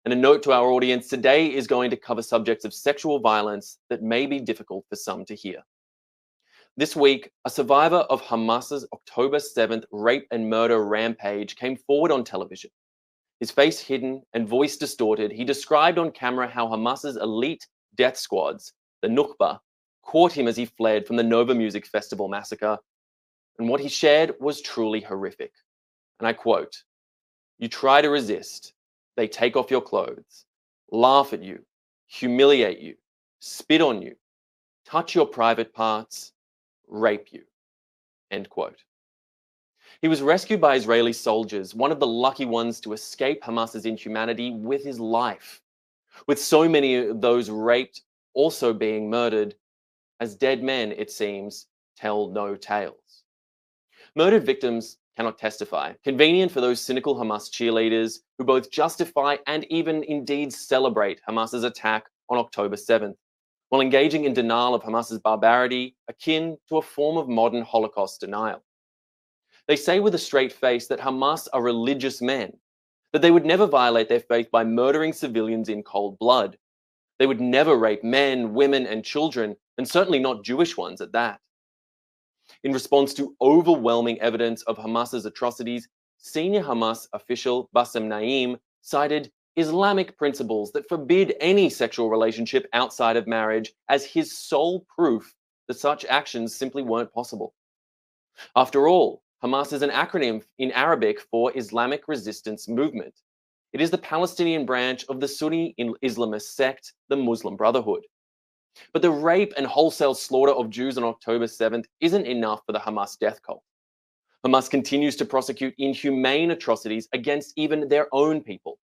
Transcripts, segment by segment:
And a note to our audience, today is going to cover subjects of sexual violence that may be difficult for some to hear. This week, a survivor of Hamas's October 7th rape and murder rampage came forward on television. His face hidden and voice distorted, he described on camera how Hamas's elite death squads, the Nukba, caught him as he fled from the Nova Music Festival massacre. And what he shared was truly horrific. And I quote, "You try to resist, they take off your clothes, laugh at you, humiliate you, spit on you, touch your private parts, rape you." End quote. He was rescued by Israeli soldiers, one of the lucky ones to escape Hamas's inhumanity with his life. With so many of those raped also being murdered, as dead men, it seems, tell no tales. Murdered victims cannot testify. Convenient for those cynical Hamas cheerleaders who both justify and even indeed celebrate Hamas's attack on October 7th, while engaging in denial of Hamas's barbarity akin to a form of modern Holocaust denial. They say with a straight face that Hamas are religious men, that they would never violate their faith by murdering civilians in cold blood. They would never rape men, women, and children, and certainly not Jewish ones at that. In response to overwhelming evidence of Hamas's atrocities, senior Hamas official Bassem Naim cited Islamic principles that forbid any sexual relationship outside of marriage as his sole proof that such actions simply weren't possible. After all, Hamas is an acronym in Arabic for Islamic Resistance Movement. It is the Palestinian branch of the Sunni Islamist sect, the Muslim Brotherhood. But the rape and wholesale slaughter of Jews on October 7th isn't enough for the Hamas death cult. Hamas continues to prosecute inhumane atrocities against even their own people.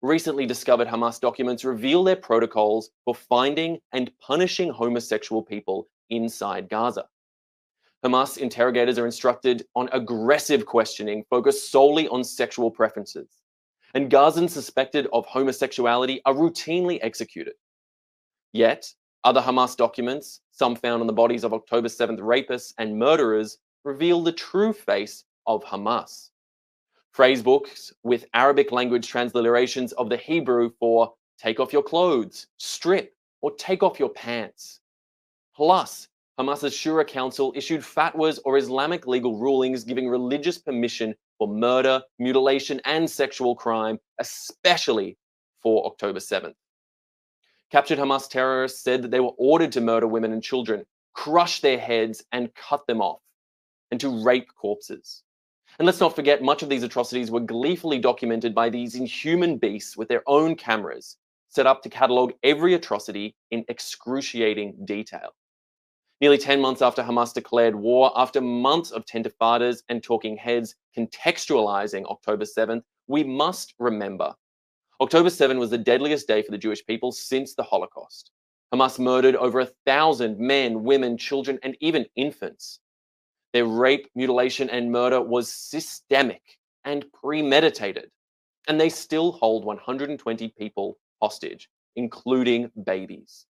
Recently discovered Hamas documents reveal their protocols for finding and punishing homosexual people inside Gaza. Hamas interrogators are instructed on aggressive questioning focused solely on sexual preferences, and Gazans suspected of homosexuality are routinely executed. Yet, other Hamas documents, some found on the bodies of October 7th rapists and murderers, reveal the true face of Hamas. Phrasebooks with Arabic language transliterations of the Hebrew for take off your clothes, strip, or take off your pants. Plus, Hamas's Shura Council issued fatwas or Islamic legal rulings giving religious permission for murder, mutilation, and sexual crime, especially for October 7th. Captured Hamas terrorists said that they were ordered to murder women and children, crush their heads, and cut them off, and to rape corpses. And let's not forget, much of these atrocities were gleefully documented by these inhuman beasts with their own cameras, set up to catalogue every atrocity in excruciating detail. Nearly 10 months after Hamas declared war, after months of tentafadas and talking heads contextualizing October 7th, we must remember October 7th was the deadliest day for the Jewish people since the Holocaust. Hamas murdered over 1,000 men, women, children, and even infants. Their rape, mutilation, and murder was systemic and premeditated, and they still hold 120 people hostage, including babies.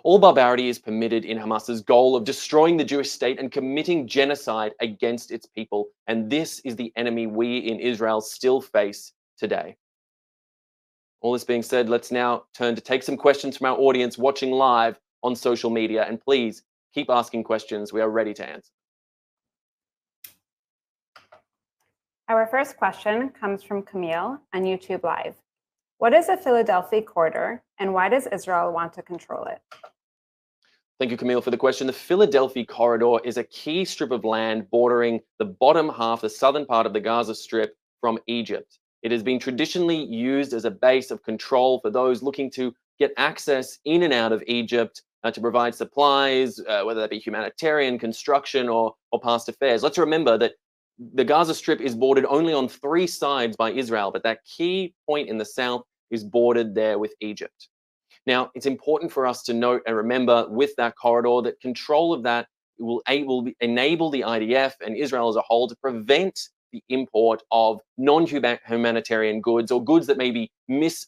All barbarity is permitted in Hamas's goal of destroying the Jewish state and committing genocide against its people, and this is the enemy we in Israel still face today. All this being said, let's now turn to take some questions from our audience watching live on social media, and please keep asking questions. We are ready to answer. Our first question comes from Camille on YouTube Live. What is a Philadelphia corridor, and why does Israel want to control it? Thank you, Camille, for the question. The Philadelphia corridor is a key strip of land bordering the bottom half, the southern part of the Gaza Strip from Egypt. It has been traditionally used as a base of control for those looking to get access in and out of Egypt to provide supplies, whether that be humanitarian, construction, or past affairs. Let's remember that the Gaza Strip is bordered only on 3 sides by Israel, but that key point in the south is bordered there with Egypt. Now, it's important for us to note and remember with that corridor that control of that will enable the IDF and Israel as a whole to prevent the import of non-humanitarian goods or goods that may be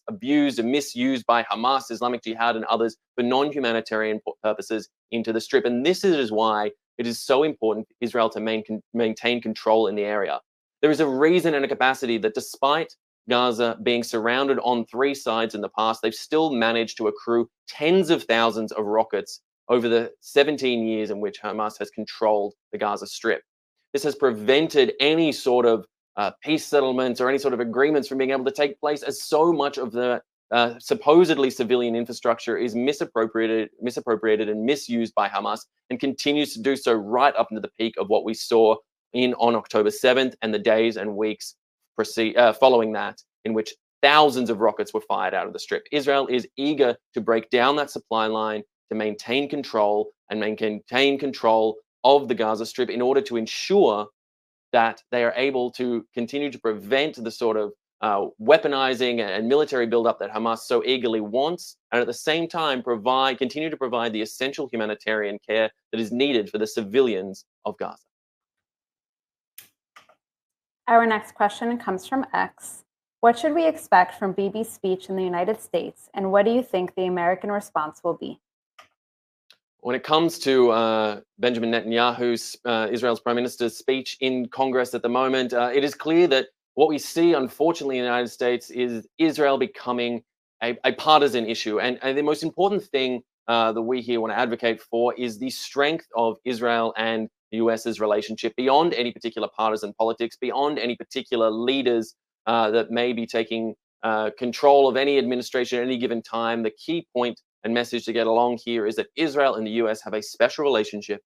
abused and misused by Hamas, Islamic Jihad, and others for non-humanitarian purposes into the Strip. And this is why it is so important for Israel to maintain control in the area. There is a reason and a capacity that despite Gaza, being surrounded on three sides in the past, they've still managed to accrue tens of thousands of rockets over the 17 years in which Hamas has controlled the Gaza Strip. This has prevented any sort of peace settlements or any sort of agreements from being able to take place, as so much of the supposedly civilian infrastructure is misappropriated and misused by Hamas, and continues to do so right up into the peak of what we saw on October 7th and the days and weeks following that, in which thousands of rockets were fired out of the Strip. Israel is eager to break down that supply line, to maintain control of the Gaza Strip in order to ensure that they are able to continue to prevent the sort of weaponizing and military buildup that Hamas so eagerly wants, and at the same time continue to provide the essential humanitarian care that is needed for the civilians of Gaza. Our next question comes from X. What should we expect from Bibi's speech in the United States, and what do you think the American response will be? When it comes to Benjamin Netanyahu's, Israel's Prime Minister's speech in Congress at the moment, it is clear that what we see, unfortunately, in the United States is Israel becoming a partisan issue. And the most important thing that we here want to advocate for is the strength of Israel and the US's relationship beyond any particular partisan politics, beyond any particular leaders that may be taking control of any administration at any given time. The key point and message to get along here is that Israel and the US have a special relationship,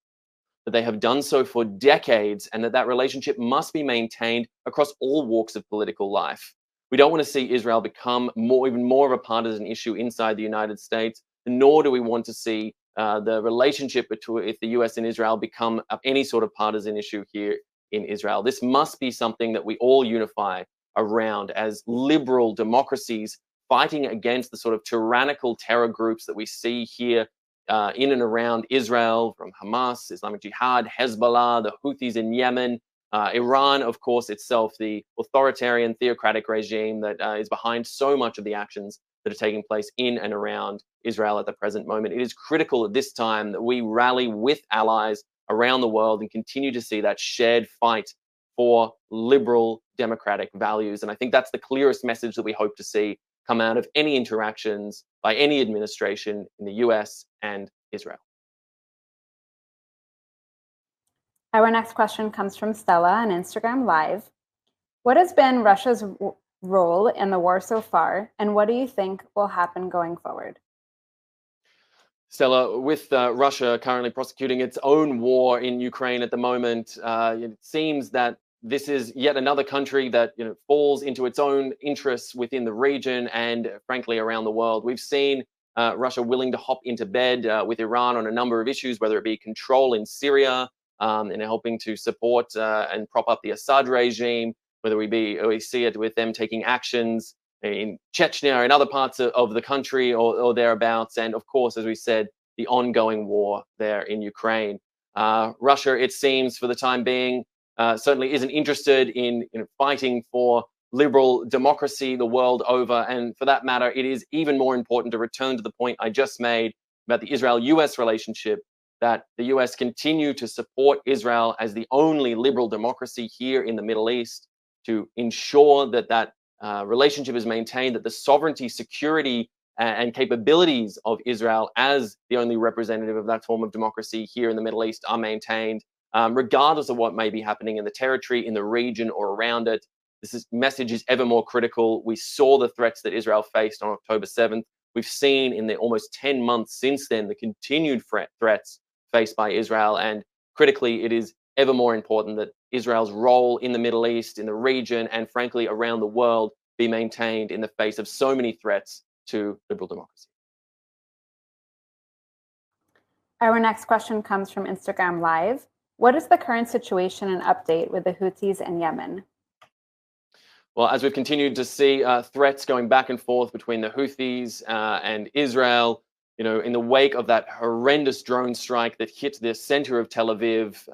that they have done so for decades, and that relationship must be maintained across all walks of political life. We don't want to see Israel become even more of a partisan issue inside the United States, nor do we want to see the relationship between the US and Israel become any sort of partisan issue here in Israel. This must be something that we all unify around as liberal democracies, fighting against the sort of tyrannical terror groups that we see here in and around Israel, from Hamas, Islamic Jihad, Hezbollah, the Houthis in Yemen, Iran, of course, itself, the authoritarian theocratic regime that is behind so much of the actions that are taking place in and around Israel at the present moment. It is critical at this time that we rally with allies around the world and continue to see that shared fight for liberal democratic values. And I think that's the clearest message that we hope to see come out of any interactions by any administration in the US and Israel. Our next question comes from Stella on Instagram Live. What has been Russia's role in the war so far, and what do you think will happen going forward? Stella, with Russia currently prosecuting its own war in Ukraine at the moment, it seems that this is yet another country that falls into its own interests within the region and, frankly, around the world. We've seen Russia willing to hop into bed with Iran on a number of issues, whether it be control in Syria and helping to support and prop up the Assad regime, whether we see it with them taking actions in Chechnya and other parts of the country or thereabouts, and of course, as we said, the ongoing war there in Ukraine. Russia, it seems, for the time being, certainly isn't interested in fighting for liberal democracy the world over. And for that matter, it is even more important to return to the point I just made about the Israel-US relationship, that the US continue to support Israel as the only liberal democracy here in the Middle East, to ensure that that relationship is maintained, that the sovereignty, security, and capabilities of Israel as the only representative of that form of democracy here in the Middle East are maintained, regardless of what may be happening in the territory, in the region, or around it. This message is ever more critical. We saw the threats that Israel faced on October 7th. We've seen in the almost 10 months since then the continued threats faced by Israel. And critically, it is ever more important that Israel's role in the Middle East, in the region, and frankly, around the world be maintained in the face of so many threats to liberal democracy. Our next question comes from Instagram Live. What is the current situation and update with the Houthis in Yemen? Well, as we've continued to see threats going back and forth between the Houthis and Israel, in the wake of that horrendous drone strike that hit the center of Tel Aviv,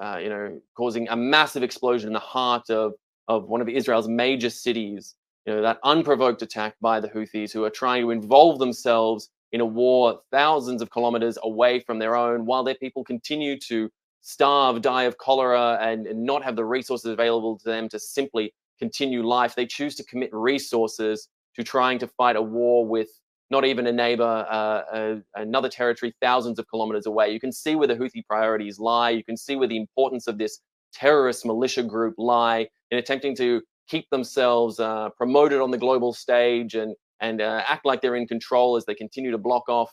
causing a massive explosion in the heart of one of Israel's major cities, that unprovoked attack by the Houthis, who are trying to involve themselves in a war thousands of kilometers away from their own, while their people continue to starve, die of cholera, and not have the resources available to them to simply continue life. They choose to commit resources to trying to fight a war with not even a neighbor, another territory thousands of kilometers away. You can see where the Houthi priorities lie. You can see where the importance of this terrorist militia group lie in attempting to keep themselves promoted on the global stage and act like they're in control as they continue to block off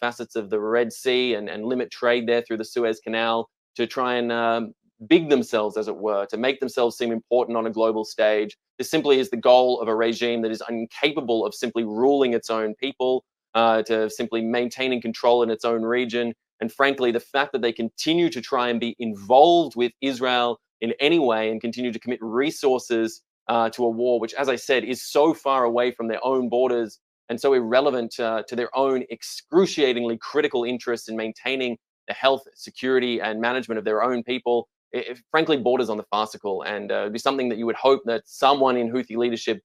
facets of the Red Sea and limit trade there through the Suez Canal to try and big themselves, as it were, to make themselves seem important on a global stage. This simply is the goal of a regime that is incapable of simply ruling its own people, to simply maintaining control in its own region. And frankly, the fact that they continue to try and be involved with Israel in any way and continue to commit resources to a war, which, as I said, is so far away from their own borders and so irrelevant to their own excruciatingly critical interests in maintaining the health, security, and management of their own people, it frankly borders on the farcical, and it'd be something that you would hope that someone in Houthi leadership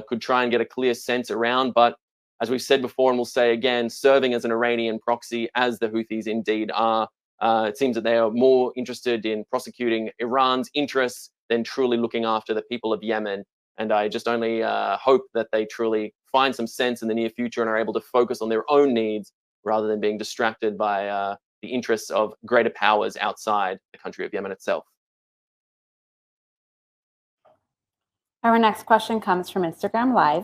could try and get a clear sense around. But as we've said before, and we'll say again, serving as an Iranian proxy, as the Houthis indeed are, it seems that they are more interested in prosecuting Iran's interests than truly looking after the people of Yemen. And I just only hope that they truly find some sense in the near future and are able to focus on their own needs rather than being distracted by the interests of greater powers outside the country of Yemen itself. Our next question comes from Instagram Live.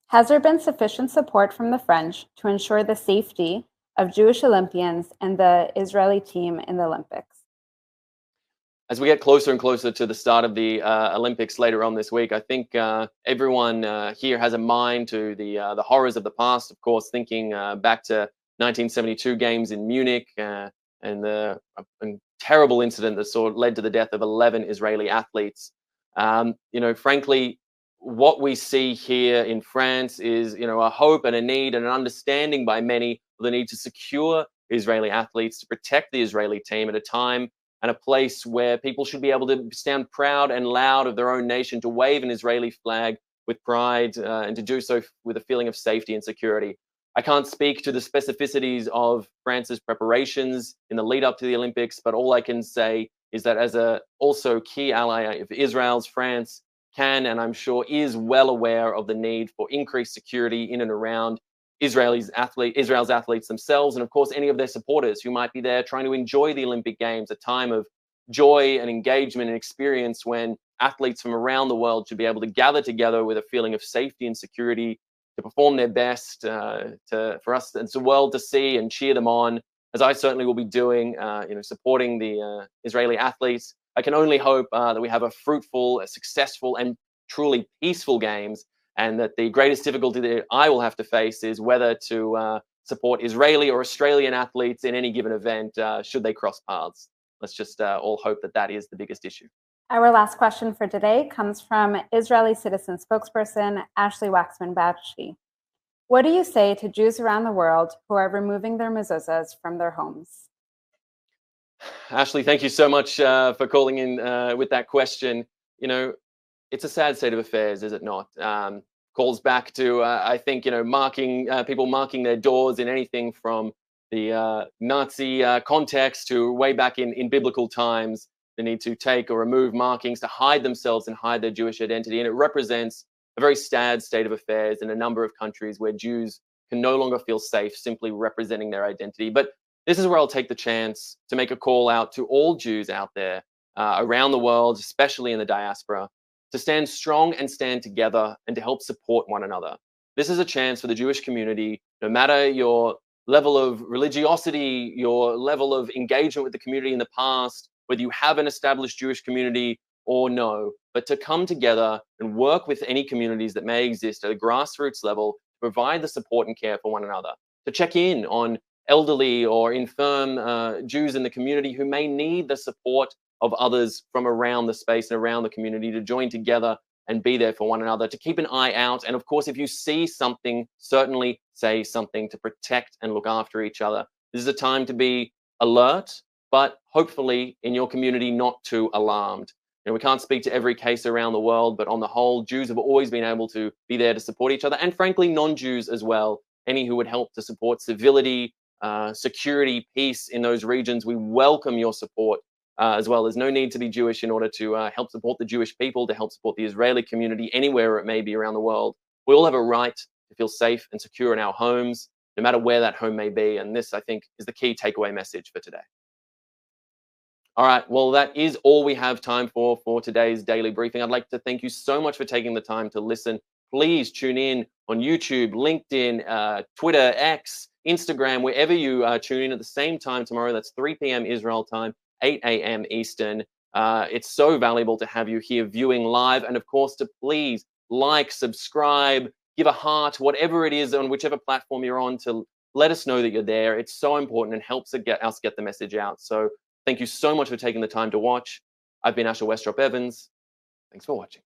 Has there been sufficient support from the French to ensure the safety of Jewish Olympians and the Israeli team in the Olympics? As we get closer and closer to the start of the Olympics later on this week, I think everyone here has a mind to the horrors of the past, of course, thinking back to 1972 games in Munich and the terrible incident that led to the death of 11 Israeli athletes. Frankly, what we see here in France is, a hope and a need and an understanding by many of the need to secure Israeli athletes, to protect the Israeli team at a time and a place where people should be able to stand proud and loud of their own nation, to wave an Israeli flag with pride and to do so with a feeling of safety and security. I can't speak to the specificities of France's preparations in the lead up to the Olympics, but all I can say is that as a also key ally of Israel's, France can, and I'm sure is well aware of the need for increased security in and around Israel's athletes themselves, and of course any of their supporters who might be there trying to enjoy the Olympic Games, a time of joy and engagement and experience when athletes from around the world should be able to gather together with a feeling of safety and security to perform their best for us and the world to see and cheer them on, as I certainly will be doing, supporting the Israeli athletes. I can only hope that we have a fruitful, a successful, and truly peaceful games, and that the greatest difficulty that I will have to face is whether to support Israeli or Australian athletes in any given event should they cross paths. Let's just all hope that that is the biggest issue. Our last question for today comes from Israeli citizen spokesperson Ashley Waxman-Bakshi. What do you say to Jews around the world who are removing their mezuzahs from their homes? Ashley, thank you so much for calling in with that question. It's a sad state of affairs, is it not? Calls back to, I think, people marking their doors in anything from the Nazi context to way back in biblical times. The need to take or remove markings to hide themselves and hide their Jewish identity. And it represents a very sad state of affairs in a number of countries where Jews can no longer feel safe simply representing their identity. But this is where I'll take the chance to make a call out to all Jews out there around the world, especially in the diaspora, to stand strong and stand together and to help support one another. This is a chance for the Jewish community, no matter your level of religiosity, your level of engagement with the community in the past, whether you have an established Jewish community or no, but to come together and work with any communities that may exist at a grassroots level to provide the support and care for one another, to check in on elderly or infirm Jews in the community who may need the support of others from around the space and around the community, to join together and be there for one another, to keep an eye out. And of course, if you see something, certainly say something to protect and look after each other. This is a time to be alert, but hopefully in your community, not too alarmed. We can't speak to every case around the world, but on the whole, Jews have always been able to be there to support each other, and frankly, non-Jews as well. Any who would help to support civility, security, peace in those regions, we welcome your support. as well. There's no need to be Jewish in order to help support the Jewish people, to help support the Israeli community anywhere it may be around the world. We all have a right to feel safe and secure in our homes, no matter where that home may be. And this, I think, is the key takeaway message for today. All right, well, that is all we have time for today's daily briefing. I'd like to thank you so much for taking the time to listen. Please tune in on YouTube, LinkedIn, Twitter, X, Instagram, wherever you tune in at the same time tomorrow. That's 3 p.m. Israel time, 8 a.m. Eastern. It's so valuable to have you here viewing live. And of course, to please like, subscribe, give a heart, whatever it is on whichever platform you're on, to let us know that you're there. It's so important and helps us get the message out. So thank you so much for taking the time to watch. I've been Westropp-Evans. Thanks for watching.